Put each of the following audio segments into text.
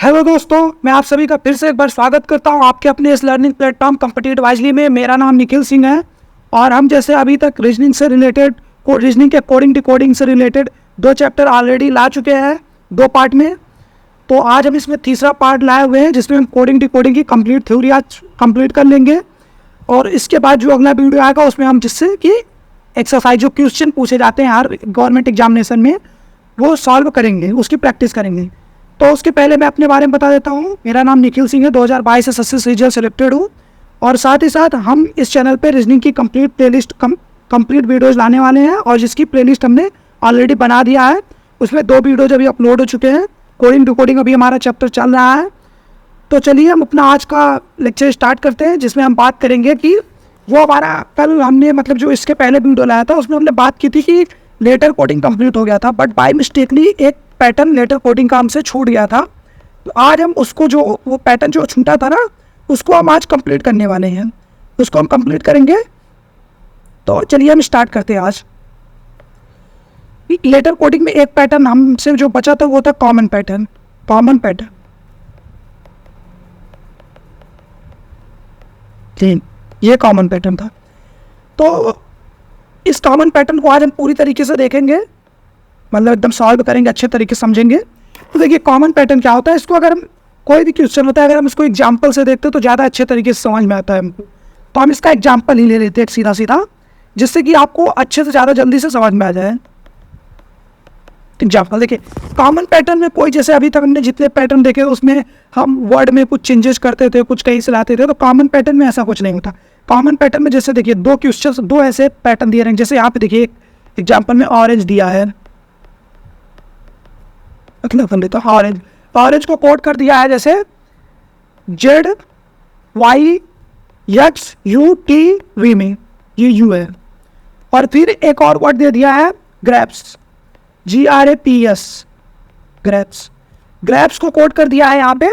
Hello दोस्तों, मैं आप सभी का फिर से एक बार स्वागत करता हूं आपके अपने इस लर्निंग प्लेटफॉर्म कॉम्पिटिटिव वाइजली में। मेरा नाम निखिल सिंह है और हम जैसे अभी तक रीजनिंग से रिलेटेड रीजनिंग के कोडिंग डिकोडिंग से रिलेटेड 2 चैप्टर ऑलरेडी ला चुके हैं 2 पार्ट में। तो आज हम इसमें तीसरा पार्ट लाए हुए हैं जिसमें हम कोडिंग डिकोडिंग की कंप्लीट थ्योरी आज कंप्लीट कर लेंगे। और इसके बाद जो अगला वीडियो आएगा उसमें हम जिससे कि एक्सरसाइज जो क्वेश्चन पूछे जाते हैं हर गवर्नमेंट एग्जामिनेशन में वो सॉल्व करेंगे, उसकी प्रैक्टिस करेंगे। तो उसके पहले मैं अपने बारे में बता देता हूँ। मेरा नाम निखिल सिंह है, 2022 से सक्सेस रिजल्ट सेलेक्टेड हूँ और साथ ही साथ हम इस चैनल पे रीजनिंग की कंप्लीट प्लेलिस्ट कंप्लीट वीडियोज़ लाने वाले हैं और जिसकी प्लेलिस्ट हमने ऑलरेडी बना दिया है। उसमें 2 वीडियोज अभी अपलोड हो चुके हैं। कोडिंग डिकोडिंग अभी हमारा चैप्टर चल रहा है। तो चलिए हम अपना आज का लेक्चर स्टार्ट करते हैं जिसमें हम बात करेंगे कि वो हमारा कल हमने मतलब जो इसके पहले वीडियो लाया था उसमें हमने बात की थी कि लेटर कोडिंग कंप्लीट हो गया था, बट बाय मिस्टेकली एक पैटर्न लेटर कोडिंग का हमसे छूट गया था। तो आज हम उसको जो वो पैटर्न जो छूटा था ना उसको हम आज कंप्लीट करने वाले हैं, उसको हम कंप्लीट करेंगे। तो चलिए हम स्टार्ट करते हैं आज। लेटर कोडिंग में एक पैटर्न हमसे जो बचा था वो था कॉमन पैटर्न। कॉमन पैटर्न ये कॉमन पैटर्न था। तो इस कॉमन पैटर्न को आज हम पूरी तरीके से देखेंगे, मतलब एकदम सॉल्व करेंगे, अच्छे तरीके से समझेंगे। तो देखिए कॉमन पैटर्न क्या होता है, इसको अगर हम कोई भी क्वेश्चन होता है अगर हम इसको एग्जांपल से देखते हैं तो ज़्यादा अच्छे तरीके से समझ में आता है हमको। तो हम इसका एग्जांपल ही ले लेते हैं सीधा सीधा, जिससे कि आपको अच्छे से ज़्यादा जल्दी से समझ में आ जाए। एग्जाम्पल देखिए, कॉमन पैटर्न में कोई जैसे अभी तक हमने जितने पैटर्न देखे उसमें हम वर्ड में कुछ चेंजेस करते थे, कुछ कहीं से लाते थे। तो कॉमन पैटर्न में ऐसा कुछ नहीं होता। कॉमन पैटर्न में जैसे देखिए 2 क्वेश्चन 2 ऐसे पैटर्न दिए रहे हैं। जैसे यहाँ पे देखिए एग्जाम्पल में ऑरेंज दिया है, मतलब ऑरेंज, ऑरेंज को कोड कर दिया है जैसे ZYXUTV में, ये यू है। और फिर एक और वर्ड दे दिया है ग्रैप्स, GRAPS, ग्रैप्स। ग्रैप्स को कोड कर दिया है यहाँ पे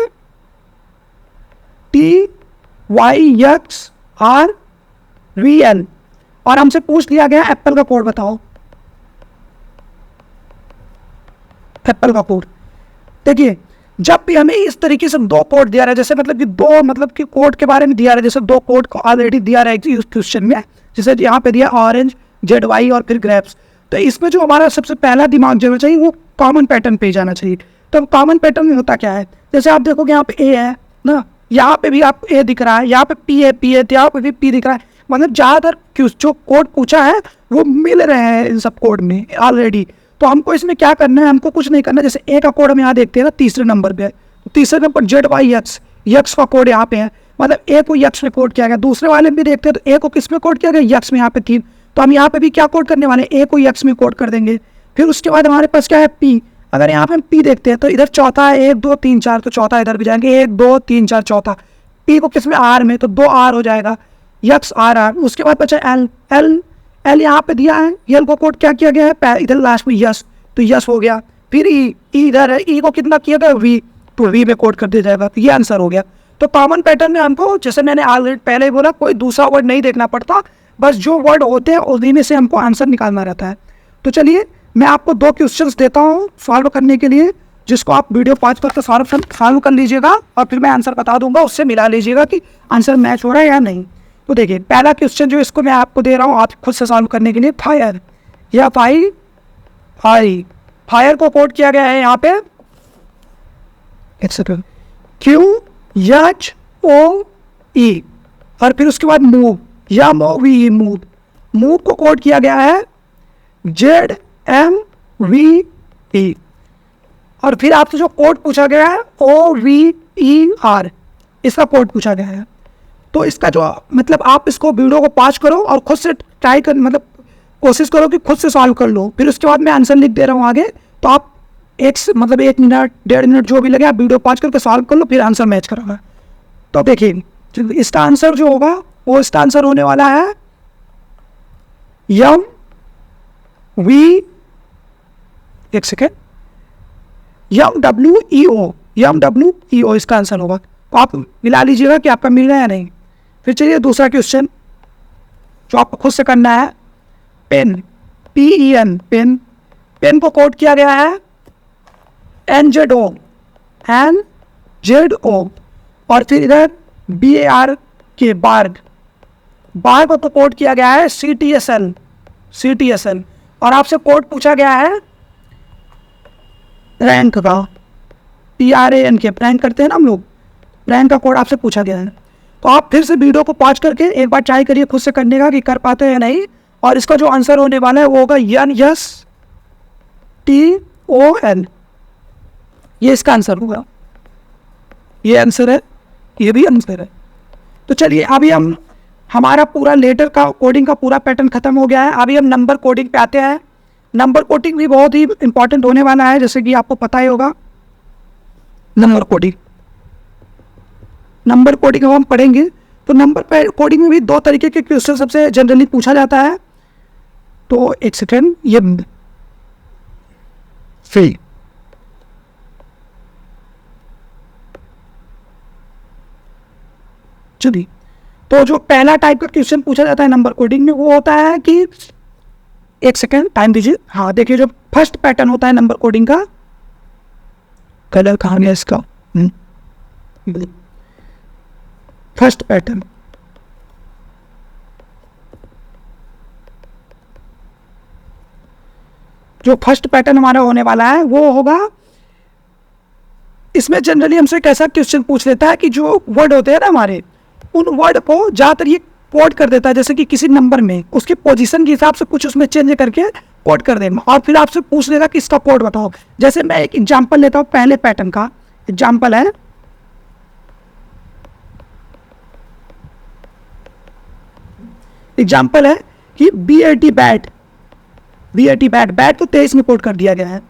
TYXRVL। और हमसे पूछ लिया गया एप्पल का कोड बताओ, एप्पल का कोड। देखिए जब भी हमें इस तरीके से 2 कोड दिया रहा है, जैसे मतलब कि 2 मतलब कि कोड के बारे में दिया रहा है, जैसे 2 कोड को ऑलरेडी दिया रहा है इस क्वेश्चन में, जैसे यहाँ पे दिया ऑरेंज ZY और फिर ग्रैप्स। तो इसमें जो हमारा सबसे पहला दिमाग जाना चाहिए वो कॉमन पैटर्न पे जाना चाहिए। तो कॉमन पैटर्न में होता क्या है, जैसे आप देखोगे यहाँ पे ए है ना, यहाँ पे भी आप ए दिख रहा है, यहाँ पे P है, तो यहाँ पे भी P दिख रहा है। मतलब ज़्यादातर जो कोड पूछा है वो मिल रहे हैं इन सब कोड में ऑलरेडी। तो हमको इसमें क्या करना है, हमको कुछ नहीं करना। जैसे ए का कोड हम यहाँ देखते हैं ना, तीसरे नंबर पे, तीसरे नंबर ZYX, यक्स का कोड यहाँ पे है, मतलब ए को यक्स में कोड किया गया। दूसरे वाले में भी देखते हैं तो ए को किस में कोड किया गया, यक्स में, यहाँ पे 3। तो हम यहाँ पे भी क्या कोड करने वाले हैं, ए को यक्स में कोड कर देंगे। फिर उसके बाद हमारे पास क्या है P। अगर यहाँ पे हम P देखते हैं तो इधर चौथा है 1 2 3 4, तो चौथा इधर भी जाएंगे 1 2 3 4 चौथा। P को किस में, R में, तो 2 R हो जाएगा, यक्स R। उसके बाद बचा L यहाँ पे दिया है, L को कोड क्या किया गया है, इधर लास्ट में यस, तो यस हो गया। फिर E इधर है, E को कितना किया गया V, तो V में कोड कर दिया जाएगा। तो ये आंसर हो गया। तो कॉमन पैटर्न में हमको जैसे मैंने ऑलरेडी पहले ही बोला कोई दूसरा वर्ड नहीं देखना पड़ता, बस जो वर्ड होते हैं उन्हीं में से हमको आंसर निकालना रहता है। तो चलिए मैं आपको 2 क्वेश्चंस देता हूँ सॉल्व करने के लिए, जिसको आप वीडियो पॉज करके सॉल्व कर लीजिएगा और फिर मैं आंसर बता दूंगा, उससे मिला लीजिएगा कि आंसर मैच हो रहा है या नहीं। तो देखिए पहला क्वेश्चन जो इसको मैं आपको दे रहा हूँ आप खुद से सॉल्व करने के लिए, फायर या फायर को कोड किया गया है यहाँ पे QHOE और फिर उसके बाद मूव या मूवी, मूव को कोड किया गया है ZMVE। और फिर आपसे जो कोड पूछा गया है OVER, इसका कोड पूछा गया है। तो इसका जो मतलब आप इसको वीडियो को पॉज करो और खुद से ट्राई कर, मतलब कोशिश करो कि खुद से सॉल्व कर लो। फिर उसके बाद मैं आंसर लिख दे रहा हूँ आगे, तो आप 1 मिनट 1.5 मिनट जो भी लगे आप वीडियो पॉज करके सॉल्व कर लो, फिर आंसर मैच करोगे। तो देखिए इसका आंसर जो होगा वो इसका आंसर होने वाला है MWEO, इसका आंसर होगा। तो आप मिला लीजिएगा कि आपका मिल रहा है या नहीं। फिर चलिए दूसरा क्वेश्चन जो आपको खुद से करना है, पेन, PEN, पेन को कोड किया गया है NZO, ZO और फिर इधर BAR के बार्ग को तो कोड किया गया है CTSL और आपसे कोड पूछा गया है रैंक का, PRAN के रैंक करते हैं ना हम लोग, रैंक का कोड आपसे पूछा गया है। तो आप फिर से वीडियो को पॉज करके एक बार ट्राई करिए खुद से करने का कि कर पाते हैं या नहीं। और इसका जो आंसर होने वाला है वो होगा NSTON, ये इसका आंसर होगा। ये आंसर है, ये भी आंसर है। तो चलिए अभी हमारा पूरा लेटर का कोडिंग का पूरा पैटर्न खत्म हो गया है। अभी हम नंबर कोडिंग पे आते हैं। नंबर कोडिंग भी बहुत ही इंपॉर्टेंट होने वाला है, जैसे कि आपको पता ही होगा। नंबर कोडिंग हम पढ़ेंगे तो नंबर कोडिंग में भी दो तरीके के क्वेश्चन सबसे जनरली पूछा जाता है। तो एक सेकेंड, ये फ्री चलिए, तो जो पहला टाइप का क्वेश्चन पूछा जाता है नंबर कोडिंग में वो होता है कि, एक सेकेंड टाइम दीजिए। हाँ देखिए, जो फर्स्ट पैटर्न होता है नंबर कोडिंग का, कलर कहाँ गया इसका, फर्स्ट पैटर्न, जो फर्स्ट पैटर्न हमारा होने वाला है वो होगा, इसमें जनरली हमसे कैसा क्वेश्चन पूछ लेता है कि जो वर्ड होते हैं ना हमारे, उन वर्ड को ज्यादातर ये कोड कर देता है, जैसे कि किसी नंबर में उसके पोजीशन के हिसाब से कुछ उसमें चेंज करके कोड कर देगा और फिर आपसे पूछ लेगा कि इसका कोड बताओ। जैसे मैं एक एग्जांपल लेता हूं, पहले पैटर्न का एग्जांपल है, कि BAT बैट को 23 में कोड कर दिया गया है।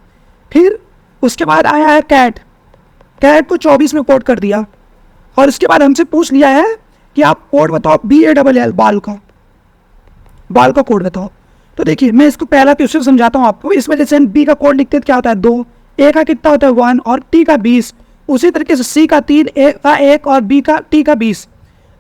फिर उसके बाद आया है कैट को 24 में कोड कर दिया और इसके बाद हमसे पूछ लिया है कि आप कोड बताओ BALL बाल का कोड बताओ। तो देखिए मैं इसको पहला क्वेश्चन समझाता हूँ आपको। इसमें जैसे हम B का कोड लिखते हैं क्या होता है 2, A का कितना होता है 1 और T का 20, उसी तरीके से C का 3, A का 1 और T का 20।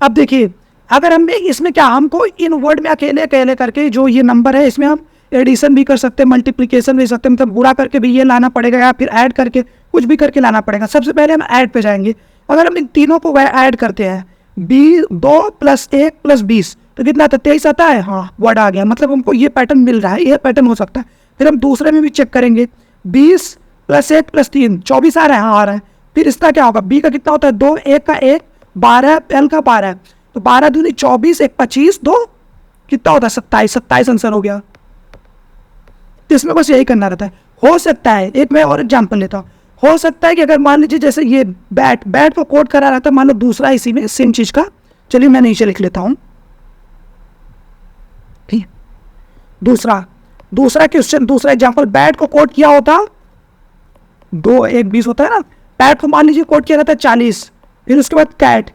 अब देखिए अगर हम इसमें क्या, हमको इन वर्ड में अकेले करके जो ये नंबर है इसमें हम एडिशन भी कर सकते हैं, मल्टीप्लिकेशन भी सकते हैं, मतलब गुणा करके भी ये लाना पड़ेगा या फिर ऐड करके कुछ भी करके लाना पड़ेगा। सबसे पहले हम ऐड पे जाएंगे। अगर हम इन तीनों को ऐड करते हैं 2 + 1 + 20 तो कितना आता है 23 आता है। हाँ वर्ड आ गया, मतलब हमको ये पैटर्न मिल रहा है, ये पैटर्न हो सकता है। फिर हम दूसरे में भी चेक करेंगे 20 + 1 + 3 24 आ रहा है। हाँ आ रहा है। फिर इसका क्या होगा, B का कितना होता है 2, 1 का 1 12, L का 12, तो 12 दूनी 24, 1 25 2 कितना होता है 27 आंसर हो गया। तो इसमें बस यही करना रहता है। हो सकता है एक मैं और एग्जांपल लेता हूँ, हो सकता है कि अगर मान लीजिए जैसे ये बैट को कोड करा रहता है, मान लो दूसरा इसी में सेम चीज का, चलिए मैं नीचे लिख लेता हूँ। ठीक, दूसरा क्वेश्चन, दूसरा एग्जांपल, बैट को कोड किया होता 2 1 20 होता है ना, बैट को मान लीजिए कोड किया रहता है 40। फिर उसके बाद कैट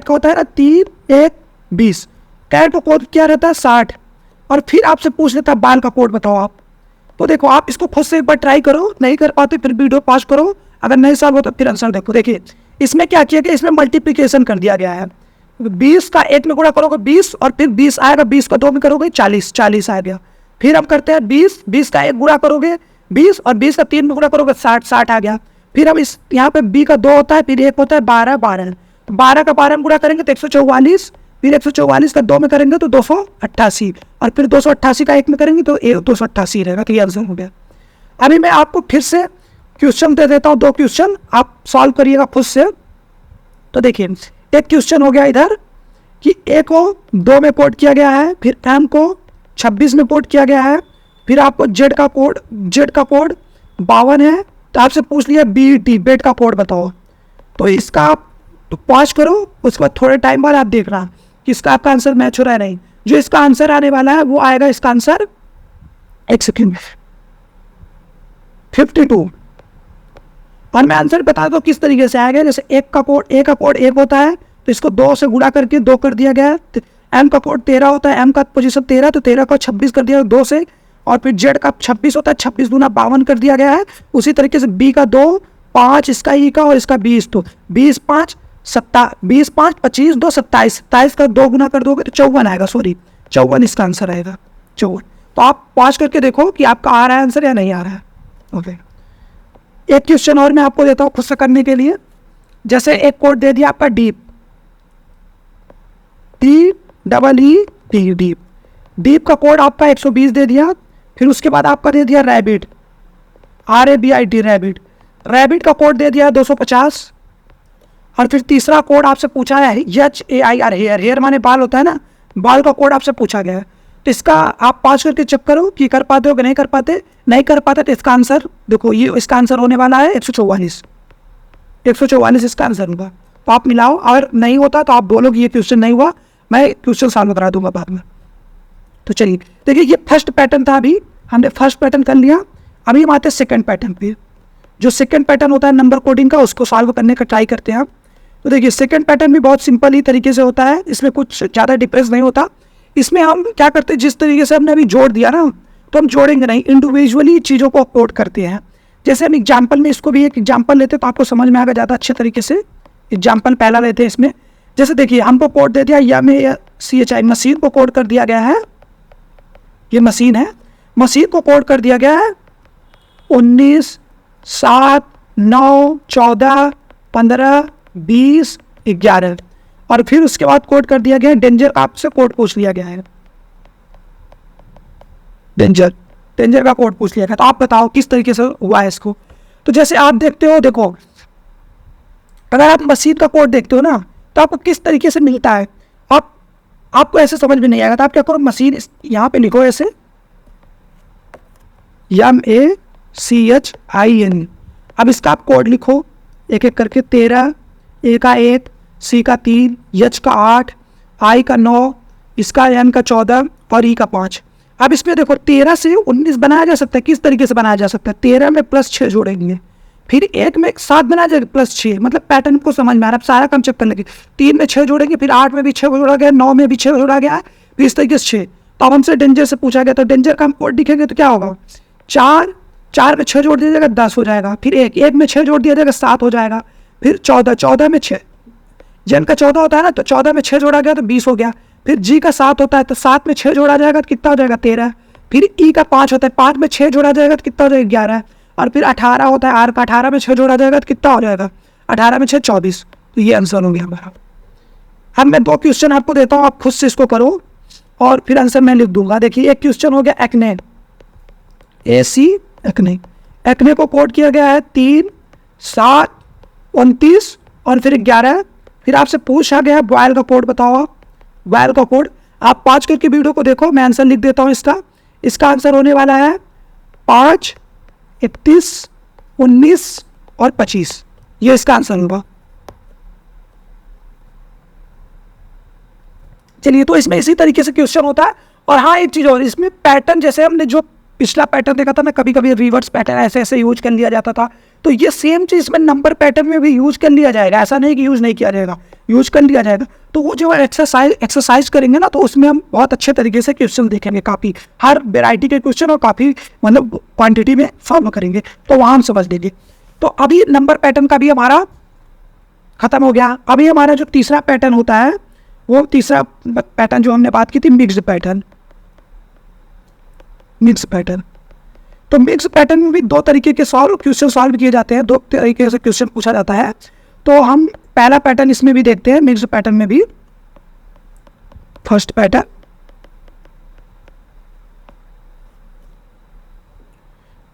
का होता है ना 3 1 20, कैट को कोड किया रहता है 60 और फिर आपसे पूछ लेता है बाल का कोड बताओ आप। तो देखो आप इसको खुद से एक बार ट्राई करो, नहीं कर पाते फिर वीडियो पॉज करो, अगर नहीं सॉल्व हो तो फिर आंसर देखो। देखिए इसमें क्या किया गया, इसमें मल्टीप्लिकेशन कर दिया गया है। 20 का 1 में गुणा करोगे 20 और फिर 20 आएगा, 20 का 2 में करोगे 40 आ गया। फिर हम करते हैं 20 का 1 गुणा करोगे 20 और 20 का 3 में गुणा करोगे 60 आ गया। फिर हम इस यहाँ पे B का 2 होता है, फिर 1 होता है 12 तो 12 का 12 में गुणा करेंगे तो 144, फिर 144 का 2 में करेंगे तो 288 और फिर 288 का 1 में करेंगे तो 288 रहेगा। तो ये आंसर हो गया। अभी मैं आपको फिर से क्वेश्चन दे देता हूँ, 2 क्वेश्चन आप सॉल्व करिएगा खुद से। तो देखिए एक क्वेश्चन हो गया इधर कि A को 2 में कोड किया गया है, फिर M को 26 में कोड किया गया है, फिर आपको Z का कोड 52 है। तो आपसे पूछ लिया बेट का कोड बताओ। तो इसका आप पॉज करो, उसके बाद थोड़े टाइम बाद आप देखना कि इसका आपका आंसर मैच हो रहा है नहीं। जो इसका आंसर आने वाला है वो आएगा, इसका आंसर एक सेकेंड 52। और मैं आंसर बता दो किस तरीके से आएगा। जैसे A का कोड 1 होता है तो इसको 2 से गुणा करके 2 कर दिया गया है। M का कोड 13 होता है, M का पोजीशन 13 तो 13 को 26 कर दिया 2 से, और फिर Z का 26 होता है, 26 दूना 52 कर दिया गया है। उसी तरीके से B का 2 5, इसका E का और इसका 20, तो 20 5 25 2 27 का 2 गुना कर दोगे तो 54 आएगा। सॉरी 54 इसका आंसर आएगा 54। तो आप पॉज करके देखो कि आपका आ रहा है आंसर या नहीं आ रहा है। ओके, एक क्वेश्चन और मैं आपको देता हूँ खुद से करने के लिए। जैसे एक कोड दे दिया आपका डीप, DEE डीप, डीप का कोड आपका 120 दे दिया। फिर उसके बाद आपका दे दिया रैबिट, RABIT रैबिट, रैबिट का कोड दे दिया 250। और फिर तीसरा कोड आपसे पूछा है HAIR, हेयर, हेयर माने बाल होता है ना, बाल का कोड आपसे पूछा गया है। तो इसका आप पास करके चेक करो कि कर पाते हो कि नहीं कर पाते। नहीं कर पाते तो इसका आंसर देखो, ये इसका आंसर होने वाला है 144, 144 इसका आंसर होगा। तो आप मिलाओ, और नहीं होता तो आप बोलो कि ये क्वेश्चन नहीं हुआ, मैं क्वेश्चन सॉल्व करा दूंगा बाद में। तो चलिए देखिए, ये फर्स्ट पैटर्न था, अभी हमने फर्स्ट पैटर्न कर लिया। अभी हम आते हैं सेकंड पैटर्न पे। जो सेकंड पैटर्न होता है नंबर कोडिंग का, उसको सॉल्व करने का ट्राई करते हैं हम। तो देखिए सेकंड पैटर्न भी बहुत सिंपल ही तरीके से होता है, इसमें कुछ ज़्यादा डिफरेंस नहीं होता। इसमें हम क्या करते हैं, जिस तरीके से हमने अभी जोड़ दिया ना, तो हम जोड़ेंगे नहीं, इंडिविजुअली चीज़ों को कोड करते हैं। जैसे हम एग्जाम्पल में इसको भी एक एग्जाम्पल लेते हैं तो आपको समझ में आएगा ज़्यादा अच्छे तरीके से। एग्जाम्पल पहला लेते हैं इसमें। जैसे देखिए हमको कोड दे दिया, या में CHI मशीन को कोड कर दिया गया है, ये मशीन है, मशीन को कोड कर दिया गया है 19, 7, 9, 14, 15, 20, 11। और फिर उसके बाद कोड कर दिया गया है डेंजर, आपसे कोड पूछ लिया गया है डेंजर, डेंजर का कोड पूछ लिया गया। तो आप बताओ किस तरीके से हुआ है इसको। तो जैसे आप देखते हो, देखो अगर आप मशीन का कोड देखते हो ना, तो आपको किस तरीके से मिलता है, आपको ऐसे समझ में नहीं आएगा। तो आप क्या करो, मशीन यहाँ पे लिखो ऐसे MACHIN। अब इसका आप कोड लिखो एक एक करके, 13, A का 1, C का 3, H का 8, I का 9, इसका N का 14 और E का 5। अब इसमें देखो 13 से 19 बनाया जा सकता है। किस तरीके से बनाया जा सकता है, 13 में +6 जोड़ेंगे, फिर 1 में 7 बनाया जाएगा +6, मतलब पैटर्न को समझ में आ रहा है। अब सारा काम चेक कर लेंगे, 3 में 6 जोड़ेंगे, फिर 8 में भी 6 जोड़ा गया, 9 में भी 6 जोड़ा गया, फिर इस तरीके से 6। तो अब हमसे डेंजर से पूछा गया, तो डेंजर का हम कोड लिखेंगे तो क्या होगा, 4 में 6 जोड़ दिया जाएगा 10 हो जाएगा, फिर 1 में 6 जोड़ दिया जाएगा 7 हो जाएगा, फिर 14 में 6, जन का 14 होता है ना, तो 14 में 6 जोड़ा गया तो 20 हो गया। फिर G का 7 होता है, तो 7 में 6 जोड़ा जाएगा तो कितना हो जाएगा 13। फिर E का 5 होता है, 5 में 6 जोड़ा जाएगा तो कितना हो जाएगा 11। और फिर 18 होता है, R का 18 में 6 जोड़ा जाएगा तो कितना हो जाएगा, 18 में 6 24। तो ये आंसर हो गया हमारा। अब मैं 2 क्वेश्चन आपको देता हूँ, आप खुद से इसको करो और फिर आंसर मैं लिख दूंगा। देखिए एक क्वेश्चन हो गया एक्ने, AC एक्ने, एक्ने को कोड किया गया है 3, 7, 29 और फिर 11। फिर आपसे पूछा गया बॉयल का कोड बताओ, बॉयल का कोड। आप 5 करके वीडियो को देखो, मैं आंसर लिख देता हूँ इसका आंसर होने वाला है 5, 31, 19 और 25। ये इसका आंसर होगा। चलिए, तो इसमें इसी तरीके से क्वेश्चन होता है। और हाँ एक चीज़ और, इसमें पैटर्न, जैसे हमने जो पिछला पैटर्न देखा था ना, कभी कभी रिवर्स पैटर्न ऐसे ऐसे यूज कर लिया जाता था, तो ये सेम चीज़ में नंबर पैटर्न में भी यूज कर लिया जाएगा। ऐसा नहीं कि यूज नहीं किया जाएगा, यूज कर लिया जाएगा। तो वो जो एक्सरसाइज करेंगे ना, तो उसमें हम बहुत अच्छे तरीके से क्वेश्चन देखेंगे, काफ़ी हर वेराइटी के क्वेश्चन और काफ़ी मतलब क्वांटिटी में फॉलो करेंगे, तो वहाँ हम समझ लेंगे। तो अभी नंबर पैटर्न का भी हमारा खत्म हो गया। अभी हमारा जो तीसरा पैटर्न होता है, वो तीसरा पैटर्न जो हमने बात की थी, मिक्स्ड पैटर्न। मिक्स पैटर्न, तो मिक्स पैटर्न में भी 2 तरीके के क्वेश्चन सॉल्व किए जाते हैं, 2 तरीके से क्वेश्चन पूछा जाता है। तो हम पहला पैटर्न इसमें भी देखते हैं, मिक्स पैटर्न में भी। फर्स्ट पैटर्न,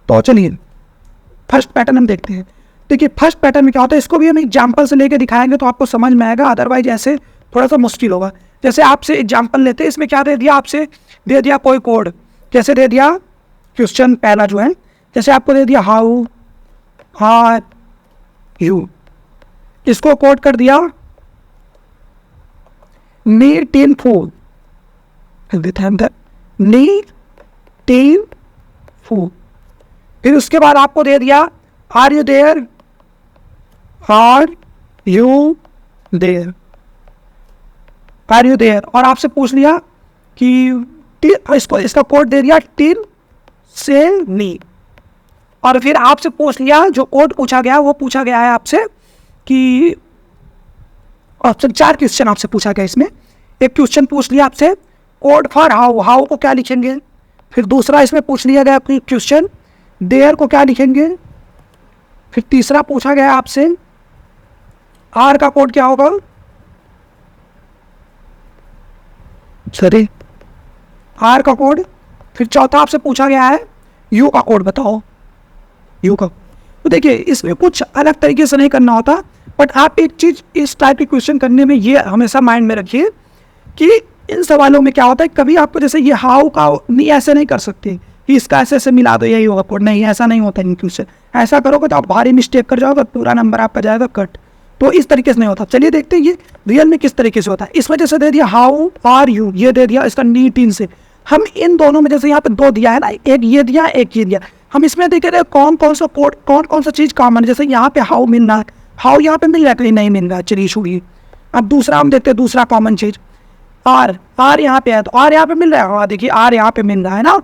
तो चलिए फर्स्ट पैटर्न हम देखते हैं। देखिए फर्स्ट पैटर्न में क्या होता है, इसको भी हम एग्जाम्पल से लेकर दिखाएंगे तो आपको समझ में आएगा, अदरवाइज ऐसे थोड़ा सा मुश्किल होगा। जैसे आपसे एग्जाम्पल लेते हैं, इसमें क्या दे दिया, आपसे दे दिया कोई कोड, जैसे दे दिया क्वेश्चन पहला जो है, जैसे आपको दे दिया हाउ आर यू, इसको कोड कर दिया नीड 10 फूड, नीड 10 फूड। फिर उसके बाद आपको दे दिया are you there, are you there, are you there. और आपसे पूछ लिया कि इसका कोड दे दिया टिल से नी। और फिर आपसे पूछ लिया, जो कोड पूछा गया वो पूछा गया है आपसे कि ऑप्शन 4 क्वेश्चन आपसे पूछा गया। इसमें एक क्वेश्चन पूछ लिया आपसे कोड फॉर हाउ, हाउ को क्या लिखेंगे। फिर दूसरा इसमें पूछ लिया गया क्वेश्चन देयर को क्या लिखेंगे। फिर तीसरा पूछा गया आपसे आर का कोड क्या होगा, सॉरी आर का कोड। फिर चौथा आपसे पूछा गया है यू का कोड बताओ, यू का। तो देखिए इसमें कुछ अलग तरीके से नहीं करना होता, बट आप एक चीज़ इस टाइप की क्वेश्चन करने में ये हमेशा माइंड में रखिए कि इन सवालों में क्या होता है, कभी आपको जैसे ये हाउ का नहीं ऐसे नहीं कर सकते कि इसका ऐसे ऐसे मिला दो यही होगा कोड, नहीं ऐसा नहीं होता इन क्वेश्चन। ऐसा करोगे तो आप भारी मिस्टेक कर जाओगे, पूरा नंबर आपका जाएगा कट। तो इस तरीके से नहीं होता। चलिए देखते हैं ये रियल में किस तरीके से होता है। इस वजह से दे दिया हाउ आर यू, ये दे दिया इसका नीट इन से। हम इन दोनों में जैसे यहाँ पे दो दिया है ना, एक ये दिया एक ये दिया, हम इसमें देख रहे हैं कौन कौन सा कोड कौन कौन सा चीज़ कॉमन है। जैसे यहाँ पे हाउ मिल रहा है, हाउ यहाँ पे मिल रहा है, कहीं नहीं मिल रहा है, चलिए छोड़िए। अब दूसरा हम देखते हैं, दूसरा कॉमन चीज़ आर, आर यहाँ पे है तो आर यहाँ पे मिल रहा है, हाँ देखिए आर यहाँ पे मिल रहा है ना।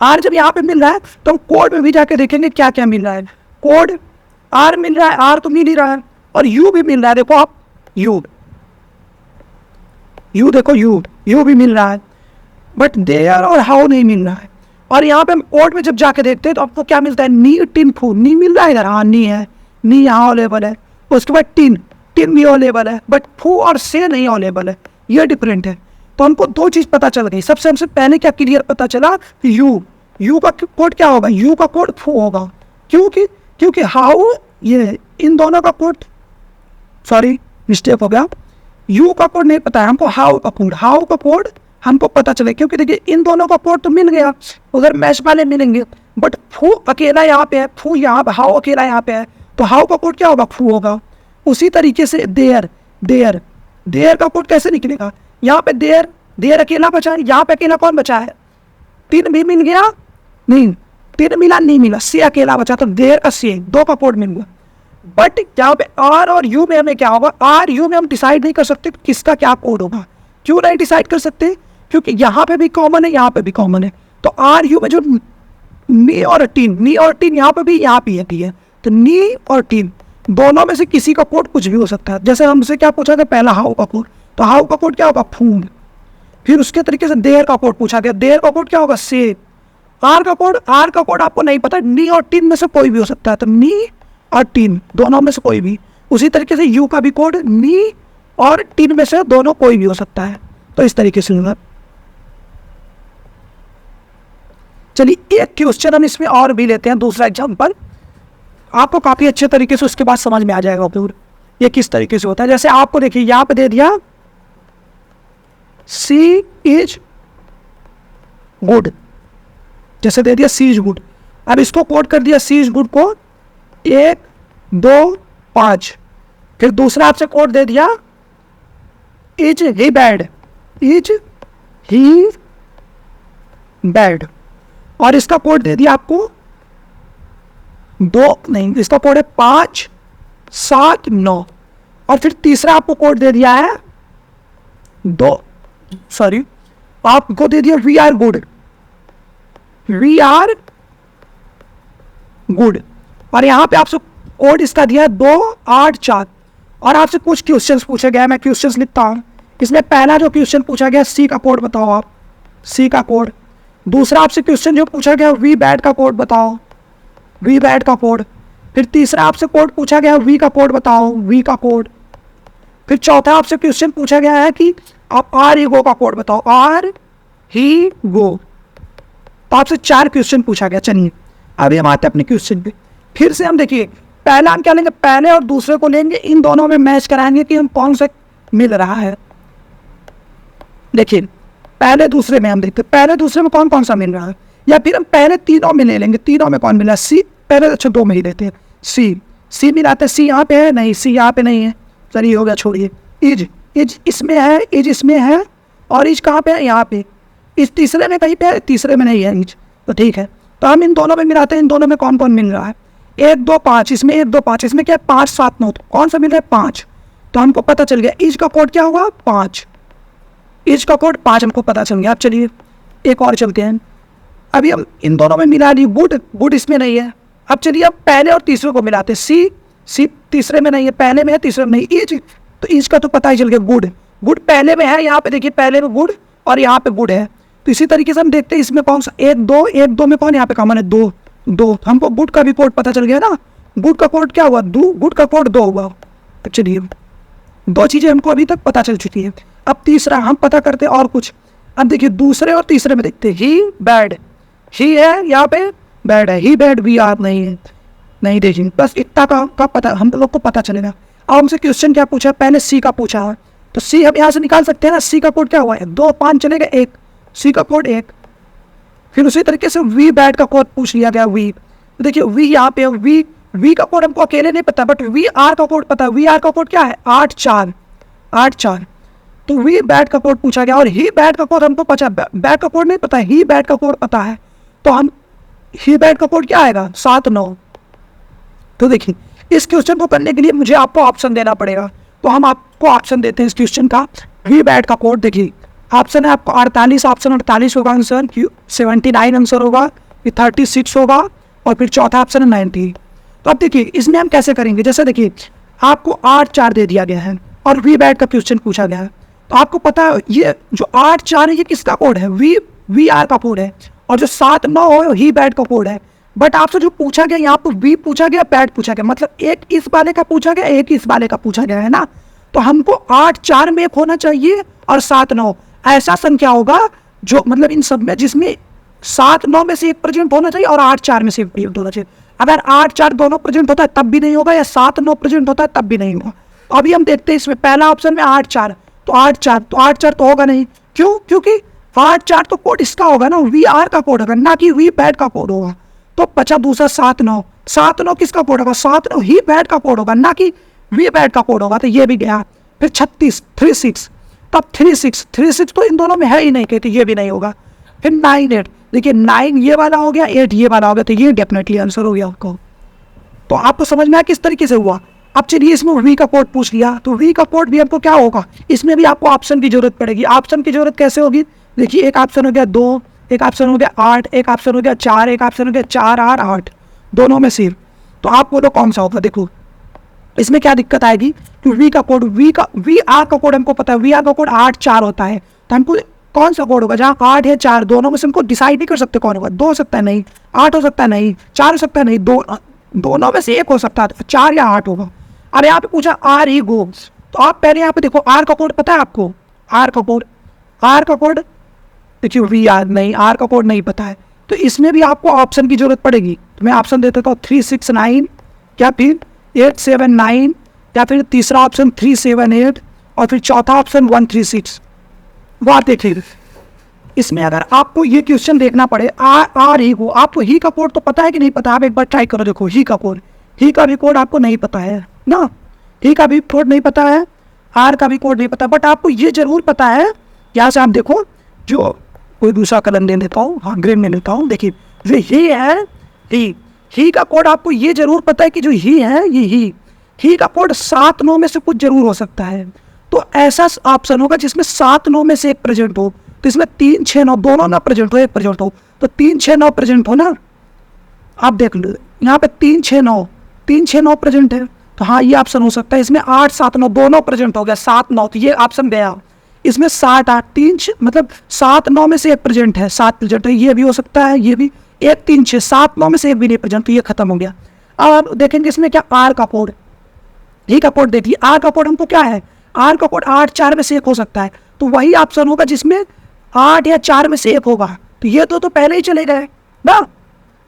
आर जब यहाँ पे मिल रहा है तो हम कोड में भी जाके देखेंगे क्या क्या मिल रहा है। कोड आर मिल रहा है, आर तो मिल ही रहा है, और यू भी मिल रहा है। देखो आप यू, यू देखो यू भी मिल रहा है, बट देयर और हाउ नहीं मिल रहा है। और यहाँ पे हम कोड में जब जाके देखते हैं तो आपको क्या मिलता है, नी टिन फू, नी मिल रहा है इधर, हाँ नी है, नी यहाँ अवेलेबल है। उसके बाद टिन, टिन भी अवेलेबल है, बट फू और से नहीं अवेलेबल है, ये डिफरेंट है। तो हमको दो चीज़ पता चल गई। सबसे हमसे पहले क्या क्लियर पता चला, यू का कोड क्या होगा, यू का कोड फू होगा। क्योंकि हाउ, ये इन दोनों का कोड, सॉरी मिस्टेक हो गया, यू का कोड नहीं पता है हमको, हाउ का कोड हमको पता चले। क्योंकि देखिए इन दोनों का कोड तो मिल गया, उधर मैच वाले मिलेंगे, बट फू अकेला यहाँ पे है, फू यहाँ पे, हाउ अकेला यहाँ पे है, तो हाउ का कोड क्या होगा, फू होगा। उसी तरीके से देयर का कोड कैसे निकलेगा, यहाँ पे देयर अकेला बचा है, यहाँ पे अकेला कौन बचा है, तीन भी मिल गया नहीं, तीन मिला नहीं मिला, सी अकेला बचा, तो देयर का सी दो का कोड मिल गया। बट यहाँ पे आर और यू में हमें क्या होगा, आर यू में हम डिसाइड नहीं कर सकते किसका क्या कोड होगा। क्यों नहीं डिसाइड कर सकते, क्योंकि यहाँ पे भी कॉमन है, यहाँ पे भी कॉमन है। तो आर यू में जो नी और टीन यहाँ पे भी है, तो नी और टीन दोनों में से किसी का कोड कुछ भी हो सकता है। जैसे हमसे क्या पूछा था पहला हाउ का कोड, तो हाउ का कोड क्या होगा, फूड। फिर उसके तरीके से देयर का कोड पूछा गया, देयर का कोड क्या होगा, से। आर का कोड आपको नहीं पता, नी और टीन में से कोई भी हो सकता है, तो नी और टीन दोनों में से कोई भी। उसी तरीके से यू का भी कोड नी और टीन में से दोनों कोई भी हो सकता है। तो इस तरीके से होगा। चलिए एक क्वेश्चन हम इसमें और भी लेते हैं, दूसरा एग्जांपल, आपको काफी अच्छे तरीके से उसके बाद समझ में आ जाएगा फिर ये किस तरीके से होता है। जैसे आपको देखिए यहाँ पे दे दिया सी इज गुड, जैसे दे दिया सी इज गुड। अब इसको कोड कर दिया सी इज गुड को 1 2 5। फिर दूसरा आपसे कोड दे दिया इज ही बैड, और इसका कोड दे दिया आपको 2 नहीं, इसका कोड है 5 7 9। और फिर तीसरा आपको कोड दे दिया है आपको दे दिया वी आर गुड। और यहाँ पे आपसे कोड इसका दिया 2 8 4। और आपसे कुछ क्वेश्चंस पूछे गए, मैं क्वेश्चंस लिखता हूँ। इसमें पहला जो क्वेश्चन पूछा गया सी का कोड बताओ आप, सी का कोड। दूसरा आपसे क्वेश्चन जो पूछा गया वी बैड का कोड बताओ, वी बैड का कोड। फिर तीसरा आपसे कोड पूछा गया वी का कोड बताओ, वी का कोड। फिर चौथा आपसे क्वेश्चन पूछा गया है कि आप आर ही गो का कोड बताओ, आर ही गो। तो आपसे 4 क्वेश्चन पूछा गया। चलिए अभी हम आते हैं अपने क्वेश्चन पे। फिर से हम देखिए पहला हम क्या लेंगे, पहले और दूसरे को लेंगे, इन दोनों में मैच कराएंगे कि हम कौन सा मिल रहा है। देखिए पहले दूसरे में हम देखते हैं पहले दूसरे में कौन कौन सा मिल रहा है, या फिर हम पहले तीनों में ले लेंगे, तीनों में कौन मिल रहा है, सी पहले, अच्छा 2 में ही लेते हैं। सी मिलाते हैं, सी यहाँ पे है नहीं, सी यहाँ पे नहीं है, चलिए हो गया छोड़िए। इज इसमें है, इज इसमें है, और इज कहाँ पे है, यहाँ पे। इस तीसरे में कहीं पे है, तीसरे में नहीं है इज, तो ठीक है। तो हम इन दोनों में मिलाते हैं, इन दोनों में कौन कौन मिल रहा है, 1 2 5, इसमें 1 2 5, इसमें क्या है 5 7 9, तो कौन सा मिल रहा है 5। तो हमको पता चल गया इज का कोड क्या होगा 5, इज का कोड 5 हमको पता चल गया। अब चलिए एक और चलते हैं। अभी हम इन दोनों में मिला ली, गुड इसमें नहीं है। अब चलिए अब पहले और तीसरे को मिलाते हैं, सी तीसरे में नहीं है, पहले में है, तीसरे में नहीं। इज, तो इज का तो पता ही चल गया, गुड पहले में है, यहाँ पे देखिए पहले में गुड और यहाँ पे गुड है। तो इसी तरीके से हम देखते हैं इसमें कौन सा 1 2 में कौन यहाँ पे कॉमन है, 2। हमको गुड का भी कोड पता चल गया ना, गुड का कोड क्या हुआ, गुड का कोड 2 हुआ। तो चलिए दो चीज़ें हमको अभी तक पता चल चुकी है। अब तीसरा हम पता करते हैं और कुछ। अब देखिए दूसरे और तीसरे में देखते हैं, ही बैड, ही है यहाँ पे, बैड है, ही बैड वी आर नहीं है, नहीं देखिए बस इतना का पता हम लोग को पता चलेगा। अब हमसे क्वेश्चन क्या पूछा, पहले सी का पूछा है, तो सी हम यहाँ से निकाल सकते हैं ना, सी का कोड क्या हुआ है 2 5 चलेगा 1, सी का कोड 1। फिर उसी तरीके से वी बैड का कोड पूछ लिया गया, वी, तो देखिए वी यहाँ पे वी का कोड हमको अकेले नहीं पता, बट वी आर का कोड पता है। वी आर का कोड क्या है 8 4, तो वी बैड का कोड पूछा गया। और ही बैड का कोड हमको पता, बैड का कोड नहीं पता है, ही बैड का कोड पता है, तो हम ही बैड का कोड क्या आएगा 7 9। तो देखिए इस क्वेश्चन को करने के लिए मुझे आपको ऑप्शन देना पड़ेगा, तो हम आपको ऑप्शन देते हैं इस क्वेश्चन का। वी बैड का कोड देखिए ऑप्शन है आपको 48, ऑप्शन 48 होगा आंसर, 79 आंसर होगा, फिर 36 होगा, और फिर चौथा ऑप्शन है 90। तो अब देखिए इसमें हम कैसे करेंगे, जैसे देखिए आपको 8 4 दे दिया गया है और वी बैड का क्वेश्चन पूछा गया है, तो आपको पता है ये जो 8 4 है ये किसका कोड है, वी आर का कोड है, और जो 7 9 है ही बैड का कोड है। बट आपसे जो पूछा गया यहाँ पर वी पूछा गया, बैड पूछा गया, मतलब एक इस वाले का पूछा गया, एक इस वाले का पूछा गया है ना। तो हमको 8 4 में एक होना चाहिए और 7 9 ऐसा संख्या होगा जो मतलब इन सब में जिसमें 7 9 में से एक प्रेजेंट होना चाहिए और 8 4 में से एक प्रेजेंट होना चाहिए। अगर 8 4 दोनों प्रेजेंट होता है तब भी नहीं होगा, या 7 9 प्रेजेंट होता है तब भी नहीं होगा। अभी हम देखते हैं इसमें पहला ऑप्शन में 8 4, तो 8 4 तो होगा नहीं, क्यों, क्योंकि 8 4 तो कोड इसका होगा ना, वी आर का कोड होगा, ना कि वी बैड का कोड होगा। तो बचा दूसरा 7 9 किसका कोड होगा, 7 9 ही बैड का कोड होगा, ना कि वी बैड का कोड होगा, तो ये भी गया। फिर 36 36, तब 36 तो इन दोनों में है ही नहीं, कहते ये भी नहीं होगा। फिर 9 8, देखिए 9 ये वाला हो गया, 8 ये वाला हो गया, तो ये डेफिनेटली आंसर हो गया आपको। तो आपको समझ में आया किस तरीके से हुआ। अब चलिए इसमें वी का कोड पूछ लिया, तो वी का कोड भी आपको क्या होगा, इसमें भी आपको ऑप्शन की जरूरत पड़ेगी। ऑप्शन की जरूरत कैसे होगी, देखिए एक ऑप्शन हो गया 2, एक ऑप्शन हो गया 8, एक ऑप्शन हो गया 4, एक ऑप्शन हो गया 4 8 8, दोनों में सिर्फ। तो आप बोलो कौन सा होगा, देखो इसमें क्या दिक्कत आएगी कि वी आर का कोड हमको पता है, वी आर का कोड 8 4 होता है, तो हमको कौन सा कोड होगा जहाँ 8 है 4, दोनों में से हमको डिसाइड नहीं कर सकते कौन होगा, 2 हो सकता है नहीं, 8 हो सकता है नहीं, 4 हो सकता है नहीं, दोनों में से एक हो सकता है, 4 या 8 होगा। और यहाँ पे पूछा आर ही गोल्स, तो आप पहले यहाँ पे देखो आर का कोड पता है आपको, आर का कोड देखिए वी आर नहीं, आर का कोड नहीं पता है, तो इसमें भी आपको ऑप्शन की जरूरत पड़ेगी। तो मैं ऑप्शन दे देता हूँ 369 या फिर 879, या फिर तीसरा ऑप्शन 378, और फिर चौथा ऑप्शन 136। बात देखिए इसमें अगर आपको ये क्वेश्चन देखना पड़े आर ही को, आपको ही का कोड तो पता है कि नहीं पता, आप एक बार ट्राई करो, देखो ही का भी कोड आपको नहीं पता है ना, ही का भी कोड नहीं पता है, आर का भी कोड नहीं पता, बट आपको ये जरूर पता है। यहाँ से आप देखो, जो कोई दूसरा कलम दे देता हूँ, हाँ ग्रीन में लेता हूँ, देखिए जो ही है ही का कोड आपको ये जरूर पता है कि जो ही है ये ही का कोड 7 9 में से कुछ जरूर हो सकता है। तो ऐसा ऑप्शन होगा जिसमें 7 9 में से एक प्रेजेंट हो, तो इसमें 3 6 9 दोनों ना प्रेजेंट हो, एक प्रेजेंट हो, तो 3 6 9 प्रेजेंट हो ना। आप देख लो यहाँ पे 3 6 9 प्रेजेंट है, तो हाँ ये ऑप्शन हो सकता है। इसमें 8 7 9 दोनों प्रेजेंट हो गया, 7 9, तो ये ऑप्शन गया। इसमें 7 8 3 मतलब 7 9 में से एक प्रेजेंट है, 7 प्रेजेंट है, ये भी हो सकता है, ये भी 1 3 6 7 9 में से एक भी नहीं प्रेजेंट, तो ये खत्म हो गया। अब देखेंगे इसमें क्या आर का कोड, ही का कोड देखिए, आर का कोड हमको क्या है, आर का कोड 8 4 में से एक हो सकता है, तो वही ऑप्शन होगा जिसमें 8 या 4 में से एक होगा। तो ये तो पहले ही चले गए ना,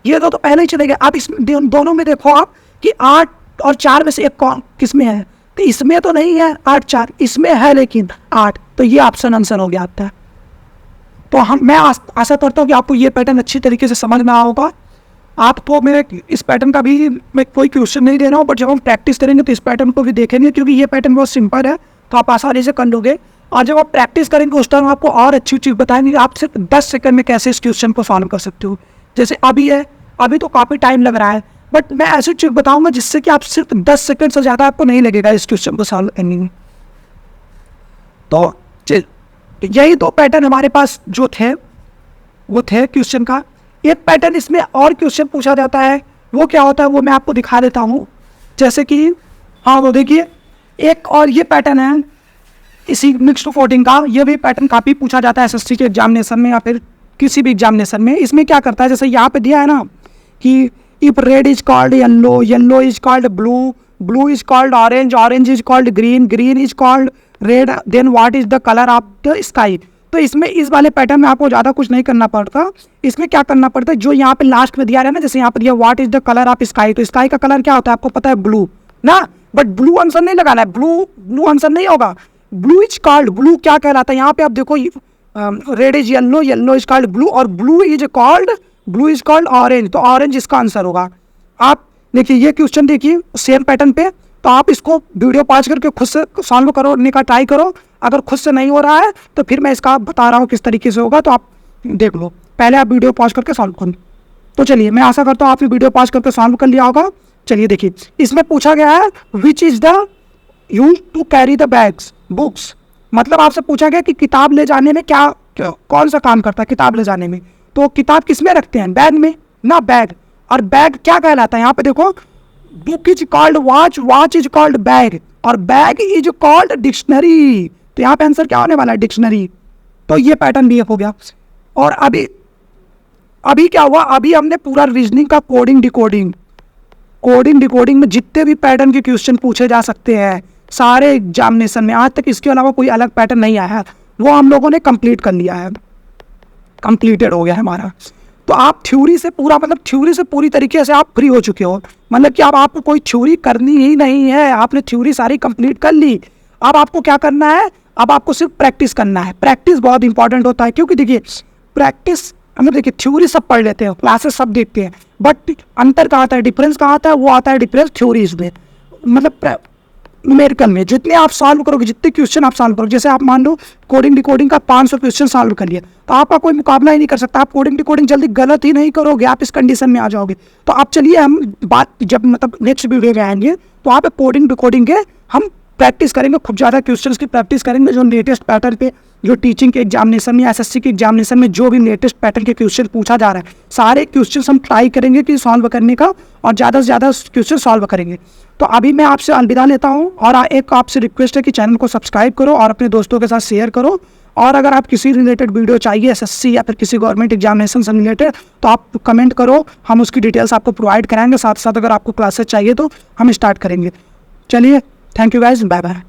ये तो पहले ही चले गए। अब इसमें दोनों में देखो आप कि 8 और 4 में से एक कौन किस में है, तो इसमें तो नहीं है 8 4, इसमें है लेकिन 8, तो ये ऑप्शन आंसर हो गया आपका। तो मैं आशा करता हूँ कि आपको ये पैटर्न अच्छी तरीके से समझ में आया होगा। आपको मेरे इस पैटर्न का भी मैं कोई क्वेश्चन नहीं दे रहा हूँ, बट जब हम प्रैक्टिस करेंगे तो इस पैटर्न को भी देखेंगे, क्योंकि ये पैटर्न बहुत सिंपल है, तो आप आसानी से कर लोगे। और जब आप प्रैक्टिस करेंगे उस टाइम आपको और अच्छी चीज़ बताएंगे, आप सिर्फ 10 सेकंड में कैसे इस क्वेश्चन को सॉल्व कर सकते हो। जैसे अभी है, अभी तो काफ़ी टाइम लग रहा है, बट मैं ऐसी चीज़ बताऊँगा जिससे कि आप सिर्फ 10 सेकंड से ज़्यादा आपको नहीं लगेगा इस क्वेश्चन को सॉल्व करने में। तो यही 2 पैटर्न हमारे पास जो थे वो थे क्वेश्चन का। एक पैटर्न इसमें और क्वेश्चन पूछा जाता है, वो क्या होता है वो मैं आपको दिखा देता हूँ। जैसे कि हाँ वो देखिए, एक और ये पैटर्न है इसी मिक्स्ड कोडिंग का, ये भी पैटर्न काफ़ी पूछा जाता है एसएससी के एग्जामिनेशन में या फिर किसी भी एग्जामिनेशन में। इसमें क्या करता है, जैसे यहाँ पे दिया है ना कि if red is called yellow, yellow is called blue, blue is called orange, orange is called green, green is called red, then what is the colour of the sky. तो इसमें इस वाले पैटर्न में आपको ज़्यादा कुछ नहीं करना पड़ता। इसमें क्या करना पड़ता है, जो यहाँ पे लास्ट में दिया है ना, जैसे यहाँ पर दिया what is the colour of sky, तो स्काई का कलर क्या होता है आपको पता है, ब्लू ना, बट ब्लू आंसर नहीं लगाना है, ब्लू आंसर नहीं होगा। ब्लू इज कॉल्ड, ब्लू क्या कहलाता है यहाँ पे आप देखो, red is yellow, yellow is called blue, और ब्लू इज कॉल्ड ऑरेंज, तो ऑरेंज इसका आंसर होगा। आप देखिए ये क्वेश्चन देखिए सेम पैटर्न पे, तो आप इसको वीडियो पॉज करके खुद से सॉल्व करने का ट्राई करो। अगर खुद से नहीं हो रहा है तो फिर मैं इसका बता रहा हूँ किस तरीके से होगा, तो आप देख लो। पहले आप वीडियो पॉज करके सॉल्व करो। तो चलिए, मैं आशा करता हूँ आपने वीडियो पॉज करके सॉल्व कर लिया होगा। चलिए देखिए, इसमें पूछा गया है which is the use to carry the bags books, मतलब आपसे पूछा गया कि किताब ले जाने में कौन सा काम करता है किताब ले जाने में। तो किताब किस में रखते हैं, बैग में ना, बैग। और बैग क्या कहलाता है, यहाँ पे देखो, book is called watch, watch is called bag, और बैग इज कॉल्ड डिक्शनरी। तो यहाँ पे आंसर क्या होने वाला है, डिक्शनरी। तो ये पैटर्न भी हो गया। और अभी क्या हुआ, अभी हमने पूरा रीजनिंग का कोडिंग डिकोडिंग में जितने भी पैटर्न के क्वेश्चन पूछे जा सकते हैं सारे एग्जामिनेशन में, आज तक इसके अलावा कोई अलग पैटर्न नहीं आया है, वो हम लोगों ने कंप्लीट कर लिया है, कंप्लीटेड हो गया है हमारा। तो आप थ्योरी से पूरी तरीके से आप फ्री हो चुके हो, मतलब कि अब आपको कोई थ्योरी करनी ही नहीं है, आपने थ्योरी सारी कंप्लीट कर ली। अब आपको क्या करना है, अब आपको सिर्फ प्रैक्टिस करना है। प्रैक्टिस बहुत इंपॉर्टेंट होता है, क्योंकि देखिए प्रैक्टिस, हम देखिए थ्योरी सब पढ़ लेते हैं, क्लासेस सब देखते हैं, बट अंतर कहाँ आता है, डिफरेंस कहाँ आता है, वो आता है डिफरेंस थ्योरीज में, मतलब न्यूमेरिकल में। जितने आप सॉल्व करोगे, जितने क्वेश्चन आप सॉल्व करोगे, जैसे आप मान लो कोडिंग डिकोडिंग का 500 क्वेश्चन सॉल्व कर लिया, तो आपका कोई मुकाबला ही नहीं कर सकता। आप कोडिंग डिकोडिंग जल्दी गलत ही नहीं करोगे, आप इस कंडीशन में आ जाओगे। तो आप चलिए, हम बात जब मतलब नेक्स्ट वीडियो में आएंगे तो आप कोडिंग डिकोडिंग के हम प्रैक्टिस करेंगे, खूब ज़्यादा क्वेश्चंस की प्रैक्टिस करेंगे, जो लेटेस्ट पैटर्न पे, जो टीचिंग के एग्जामिनेशन में, एसएससी के एग्जामिनेशन में जो भी लेटेस्ट पैटर्न के क्वेश्चन पूछा जा रहा है, सारे क्वेश्चंस हम ट्राई करेंगे कि सॉल्व करने का, और ज़्यादा से ज़्यादा क्वेश्चन सॉल्व करेंगे। तो अभी मैं आपसे अलविदा लेता हूँ, और एक आपसे रिक्वेस्ट है कि चैनल को सब्सक्राइब करो और अपने दोस्तों के साथ शेयर करो। और अगर आप किसी रिलेटेड वीडियो चाहिए एसएससी या फिर किसी गवर्नमेंट एग्जामिनेशन से रिलेटेड, तो आप कमेंट करो, हम उसकी डिटेल्स आपको प्रोवाइड कराएंगे। साथ साथ अगर आपको क्लासेस चाहिए तो हम स्टार्ट करेंगे। चलिए, thank you guys, bye bye.